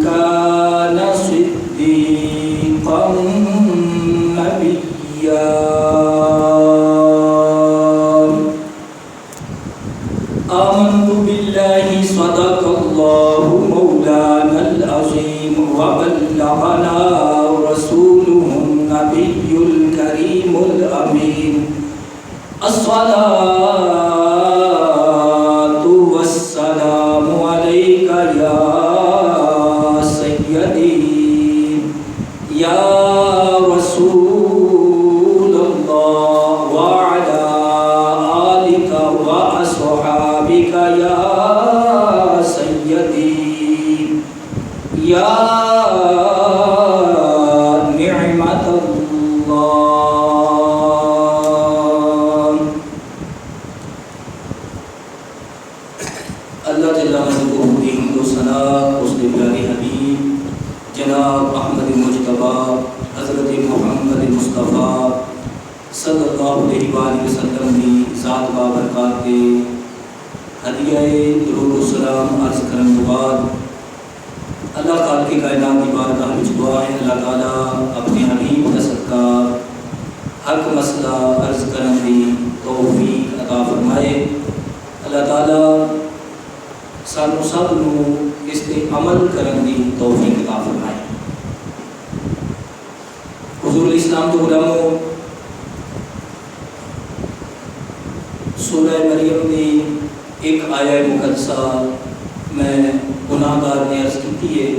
كان صديقا نبيا آمنت بالله صدق الله مولانا العظيم وبلغنا رسوله النبي الكريم الأمين الصلاة والسلام عليك يا سيدي يا رسول الله وعلى آلك وأصحابك يا سيدي يا نعمة الله. اللہ جل مجدہ کی حمد و ثنا اس کے پیارے حبیب جناب احمد مجتبی حضرت محمد مصطفیٰ صلی اللہ علیہ وآلہ وسلم کی ذات بابرکات کے ہدیہ درود و سلام عرض کرنے کے بعد اللہ خالق کائنات کی بارگاہ میں دعا ہے اللہ تعالیٰ اپنے حبیب کا صدقہ حق مسئلہ عرض کرنے کی توفیق عطا فرمائے. اللہ تعالیٰ سانو سب نو اس تے عمل کرنے کی توفیق عطا فرمائے. حضور الاسلام کے غلاموں، سورہ مریم کی ایک آیہ مقدسہ میں گناہ گار نے عرض کی ہے.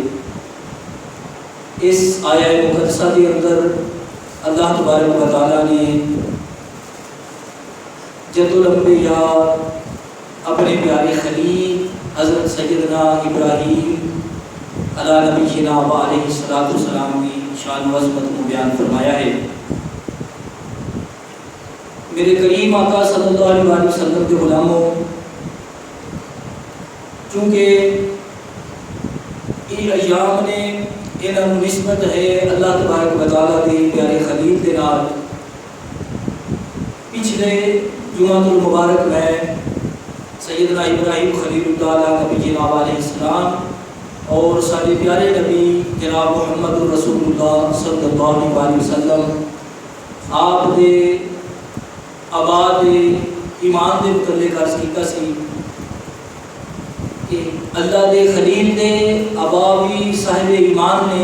اس آیہ مقدسہ کے اندر اللہ تبارک و تعالیٰ نے جد الانبیاء اپنے پیارے خلیل حضرت سیدنا ابراہیم علیہ نبینا و علیہ السلام کی شان و عظمت کو بیان فرمایا ہے. میرے کریم آقا صلی اللہ علیہ وسلم کے غلاموں، چونکہ یہ ایام نے انہاں نسبت ہے اللہ تبارک و تعالیٰ کے پیارے خلیل کے نال. پچھلے جمعۃ المبارک میں سیدنا ابراہیم خلیل اللہ نبی جناب علیہ السلام اور سارے پیارے نبی جناب محمد رسول اللہ صلی اللہ علیہ وسلم آپ دے آباد ایمان دے متعلق عرض کیتا سی کہ اللہ دے خلیل دے آبا بھی صاحب ایمان نے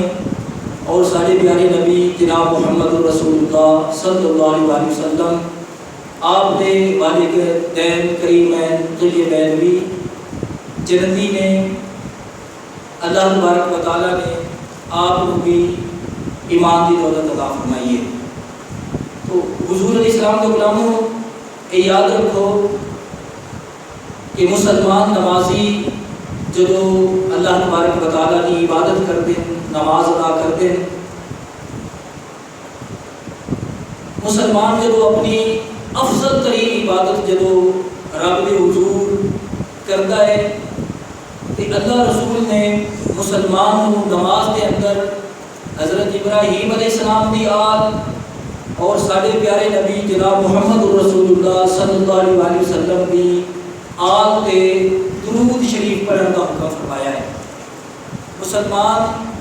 اور سارے پیارے نبی جناب محمد رسول اللہ صلی اللہ علیہ وسلم آپ دے والدین کریمین طیبین بھی جنتی نے. اللہ تبارک و تعالیٰ نے آپ کو بھی ایمان کی دولت عطا فرمائی ہے. تو حضور علیہ السلام کے غلاموں، یہ یاد رکھو کہ مسلمان نمازی جدو اللہ تبارک و تعالیٰ کی عبادت کرتے ہیں، نماز ادا کرتے ہیں، مسلمان جدو اپنی افضل ترین عبادت جدو رب دے حضور کرتا ہے کہ اللہ رسول نے مسلمان کو نماز کے اندر حضرت ابراہیم علیہ السلام کی آل اور سارے پیارے نبی جناب محمد رسول اللہ صلی اللہ علیہ وسلم کی آل تے درود شریف پڑھنے کا حکم فرمایا ہے. مسلمان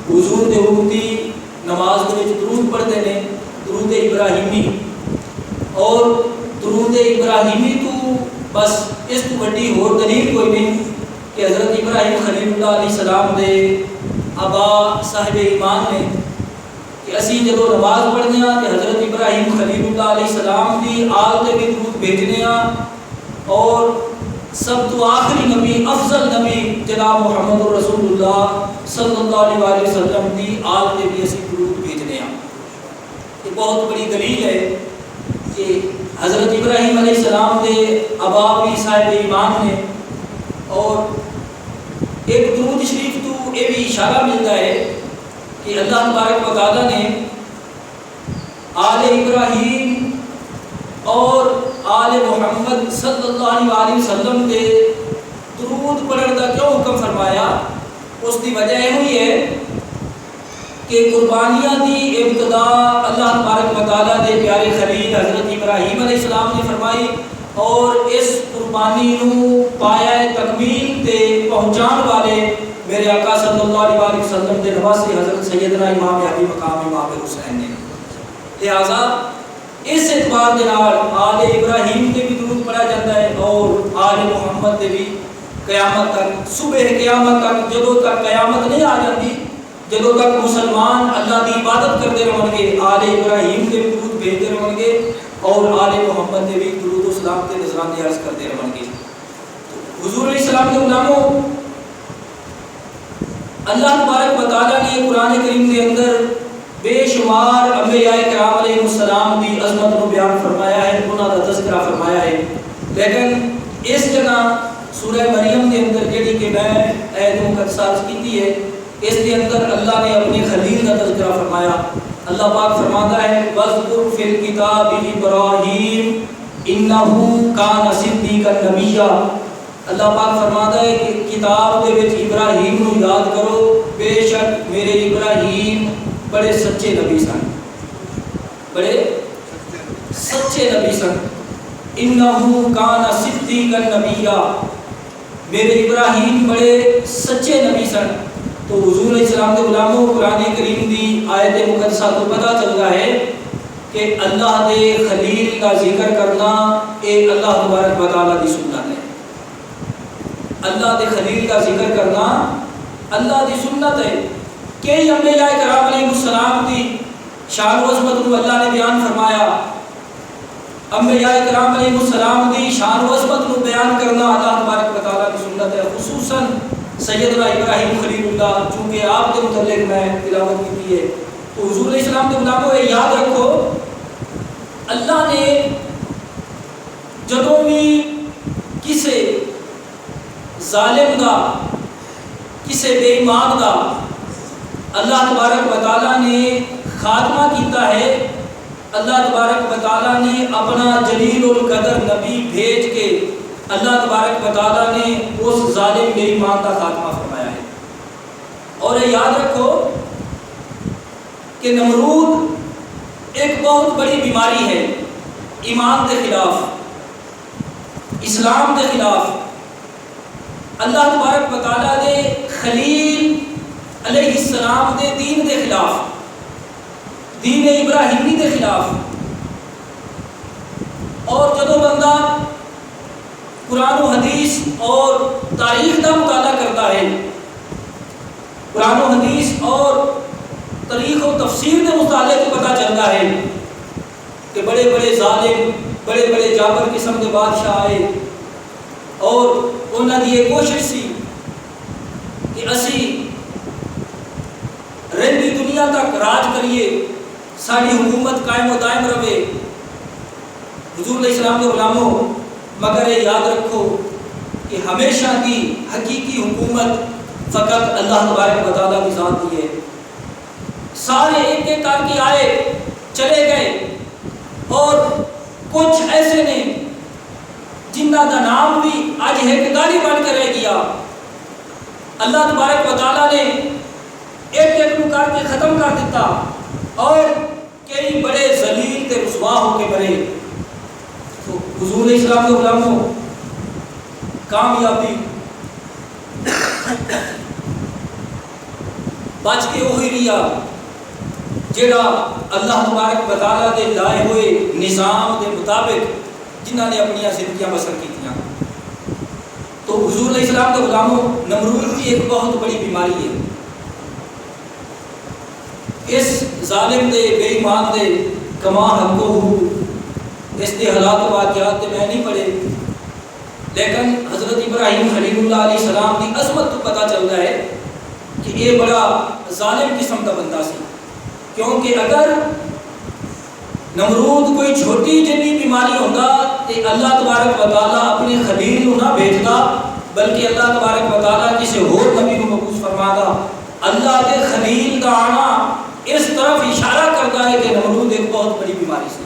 حضور دے حکم کی نماز کے درود پڑھتے ہیں، درود ابراہیمی. اور درود ابراہیمی تو بس اس کو بڑی اور دلیل کوئی نہیں کہ حضرت ابراہیم خلیل اللہ علیہ السلام دے آبا صاحب ایمان نے کہ اسی جدو نماز پڑھنے ہیں کہ حضرت ابراہیم خلیل اللہ علیہ السلام کی آل تے بھی درود بھیجنے ہیں، اور سب تو آخری نبی افضل نبی جناب محمد رسول اللہ صلی اللہ علیہ وسلم کی آل تے بھی اسی درود بھیجنے ہیں. یہ بہت بڑی دلیل ہے کہ حضرت ابراہیم علیہ السلام کے آبا بھی صاحب ایمان نے. اور ایک درود شریف تو یہ بھی اشارہ ملتا ہے کہ اللہ تبارک و تعالیٰ نے آل ابراہیم اور آل محمد صلی اللہ علیہ وسلم کے درود پڑھنے کا کیوں حکم فرمایا؟ اس کی وجہ یہ ہوئی ہے کہ قربانیاں دی ابتدا اللہ تبارک و تعالیٰ دے پیارے خلیل حضرت ابراہیم علیہ السلام نے فرمائی، اور اس قربانی نو پایا تکمیل تے پہنچان والے میرے آقا صلی اللہ علیہ وسلم کے نواسے حضرت سیدنا امام علی مقام امام حسین نے. لہٰذا اس اعتبار کے نال آل ابراہیم تے بھی درود پڑھا جاتا ہے اور آل محمد تے بھی قیامت تک, صبح قیامت تک, جدوں تک قیامت نہیں آ جاتی, جدوں تک مسلمان اللہ کی عبادت کرتے رہن گے, آل ابراہیم تے بھی درود بھیجتے رہن گے اور آل محمد تے بھی درود و سلام تے نذرانے عرض کرتے رہن گے. حضور علیہ السلام کے غلاموں, اللہ تبارک و تعالیٰ نے قرآن کریم کے اندر بے شمار انبیاء کرام علیہ السلام کی عظمت کو بیان فرمایا ہے, انہوں کا تذکرہ فرمایا ہے. لیکن اس جگہ سورہ مریم کے اندر جیڑی کہ میں ایت مقدسہ کی ہے, اس کے اندر اللہ نے اپنے خلیل کا تذکرہ فرمایا. اللہ پاک فرماتا ہے وَاذْكُرْ فِي الْكِتَابِ إِبْرَاهِيمَ إِنَّهُ كَانَ صِدِّيقًا نَبِيًّا. اللہ پاک فرماتا ہے کہ کتاب دے وچ ابراہیم نو یاد کرو, بے شک میرے ابراہیم بڑے سچے نبی سن, بڑے سچے نبی سن. انہو کان صدیقا نبیا, میرے ابراہیم بڑے سچے نبی سن. تو حضور علیہ السلام کے غلاموں, قرآن کریم دی آیت مقدسہ تو پتہ چلتا ہے کہ اللہ دے خلیل کا ذکر کرنا اے اللہ تبارک و تعالیٰ دی سنت ہے. اللہ دے خلیل کا ذکر کرنا اللہ دی سنت ہے. کئی انبیاء کرام علیہ السلام دی شان و عظمت کو اللہ نے بیان فرمایا. انبیاء کرام علیہ السلام دی شان و عظمت کو بیان کرنا اللہ تبارک و تعالیٰ کی سنت ہے. خصوصاً سیدنا ابراہیم خلیل اللہ, چونکہ آپ کے متعلق میں تلاوت کی ہے. تو حضور علیہ السلام کے غلاموں یاد رکھو, اللہ نے جدوں بھی کسے ظالم دا, کسے بے ایمان دا اللہ تبارک و تعالیٰ نے خاتمہ کیتا ہے, اللہ تبارک و تعالیٰ نے اپنا جلیل القدر نبی بھیج کے اللہ تبارک و تعالیٰ نے اس ظالم بے ایمان کا خاتمہ فرمایا ہے. اور یاد رکھو کہ نمرود ایک بہت بڑی بیماری ہے, ایمان کے خلاف, اسلام کے خلاف, اللہ تبارک و تعالیٰ دے خلیل علیہ السلام دے دین دے خلاف, دین ابراہیمی دے خلاف. اور جدو بندہ قرآن و حدیث اور تاریخ کا مطالعہ کرتا ہے, قرآن و حدیث اور تاریخ و تفسیر کے مطالعے کو پتہ چلتا ہے کہ بڑے بڑے ظالم, بڑے بڑے جابر قسم کے بادشاہ آئے اور انہوں نے یہ کوشش سی کہ اسی رہندی دنیا تک راج کریے, ساری حکومت قائم و دائم رہے. حضور علیہ السلام کے غلاموں, مگر یہ یاد رکھو کہ ہمیشہ کی حقیقی حکومت فقط اللہ تبارک و تعالیٰ کی ذات کی ہے. سارے ایک ایک کر کے آئے, چلے گئے, اور کچھ ایسے نے جنہ کا نام بھی آج حقداری بن کے رہ گیا. اللہ تبارک و تعالیٰ نے ایک ایک کو کر کے ختم کر دیتا, اور کئی بڑے ذلیل تے رسوا ہو کے مرے. تو حضور علیہ السلام کے غلاموں, کامیابی بچ کے وہی ریا جڑا اللہ تبارک و تعالیٰ دے لائے ہوئے نظام دے مطابق جنہوں نے اپنی زندگیاں بسر کی. تو حضور علیہ السلام کے غلاموں, نمرود کی ایک بہت بڑی بیماری ہے. اس ظالم دے بے ایمان دے کما حقو ہو, اس کے حالات و واقعات تے میں نہیں پڑھے, لیکن حضرت ابراہیم خلیل اللہ علیہ السلام کی عظمت تو پتہ چلتا ہے کہ یہ بڑا ظالم قسم کا بندہ سی. کیونکہ اگر نمرود کوئی چھوٹی جنی بیماری ہوتا تو اللہ تبارک و تعالیٰ اپنے خلیل نہ بھیجتا, بلکہ اللہ تبارک و تعالیٰ کسی اور نبی کو مبعوث فرماتا. اللہ کے خلیل کا آنا اس طرف اشارہ کرتا ہے کہ نمرود ایک بہت بڑی بیماری سی.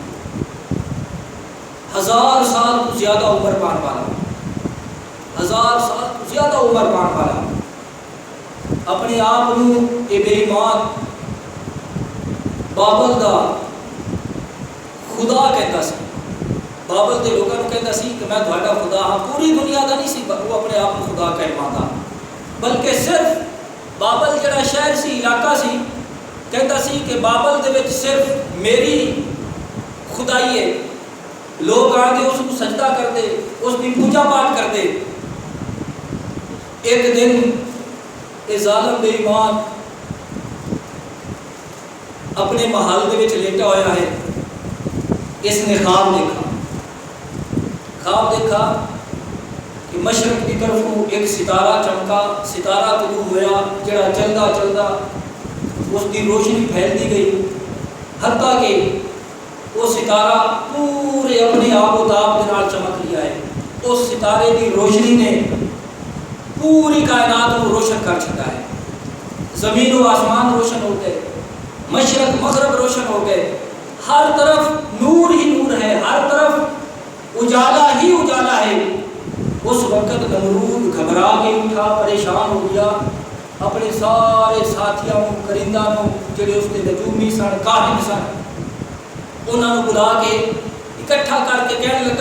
1000 سال تو زیادہ عمر پان والا, 1000 سال تو زیادہ عمر پان والا, اپنے آپ کو یہ بے ایمان بابل دا خدا کہتا سی. بابل کے لوگوں کو کہتا سی کہ میں تھوڑا خدا ہاں. پوری دنیا کا نہیں سی وہ اپنے آپ کو خدا کہہ پاتا, بلکہ صرف شہر سی علاقہ سی کہتا سی کہ بابل دے وچ صرف میری خدائی ہے لوگ آتے اس کو سجدہ کرتے اس کی پوجا پاٹ کرتے ایک دن یہ ظالم بے ایمان اپنے محل دے وچ لیٹا ہوا ہے اس نے خواب دیکھا کہ مشرق کی طرف ایک ستارہ چمکا ستارہ طلوع ہوا جڑا چلدا اس کی روشنی پھیلتی گئی حتیٰ کہ وہ ستارہ پورے اپنے آب و تاب کے نال چمک لیا ہے اس ستارے کی روشنی نے پوری کائنات کو روشن کر چکا ہے زمین و آسمان روشن ہو گئے مشرق مغرب روشن ہو گئے ہر طرف نور ہی نور ہے ہر طرف اجالا ہی اجالا ہے اس وقت نمرود گھبرا کے اٹھا پریشان ہو گیا اپنے سارے ساتھیوں کرندہ جڑے اس کے نجومی سن کاہن سن انہوں نے بلا کے اکٹھا کر کے کہنے لگا